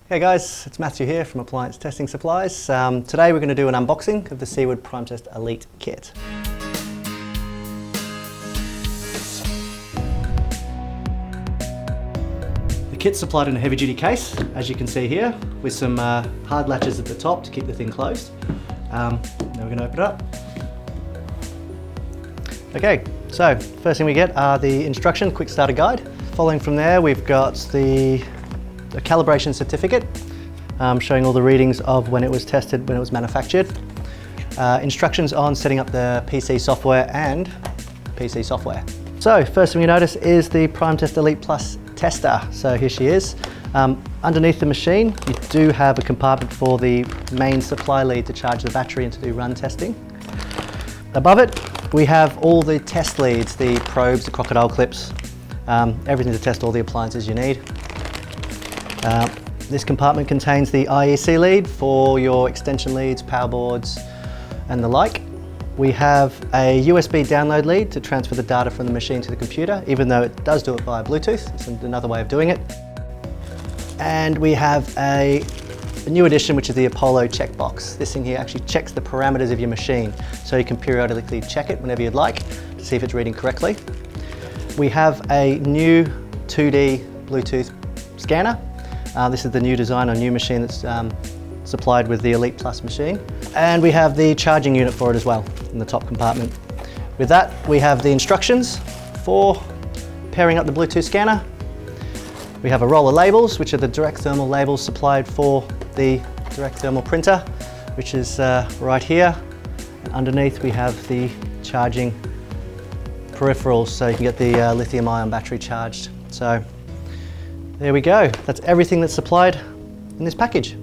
Hey guys, it's Matthew here from Appliance Testing Supplies. Today we're going to do an unboxing of the Seaward Primetest Elite kit. The kit's supplied in a heavy duty case, as you can see here, with some hard latches at the top to keep the thing closed. Now we're going to open it up. Okay, so first thing we get are the instruction, quick starter guide. Following from there we've got a calibration certificate showing all the readings of when it was tested, when it was manufactured. Instructions on setting up the PC software and PC software. So first thing you notice is the Primetest Elite Plus tester. So here she is. Underneath the machine you do have a compartment for the main supply lead to charge the battery and to do run testing. Above it we have all the test leads, the probes, the crocodile clips, everything to test all the appliances you need. This compartment contains the IEC lead for your extension leads, power boards and the like. We have a USB download lead to transfer the data from the machine to the computer, even though it does do it via Bluetooth. It's another way of doing it. And we have a new addition, which is the Apollo checkbox. This thing here actually checks the parameters of your machine, so you can periodically check it whenever you'd like to see if it's reading correctly. We have a new 2D Bluetooth scanner. This is the new design on new machine that's supplied with the Elite Plus machine. And we have the charging unit for it as well in the top compartment. With that, we have the instructions for pairing up the Bluetooth scanner. We have a roll of labels, which are the direct thermal labels supplied for the direct thermal printer, which is right here. And underneath we have the charging peripherals, so you can get the lithium ion battery charged. So there we go. That's everything that's supplied in this package.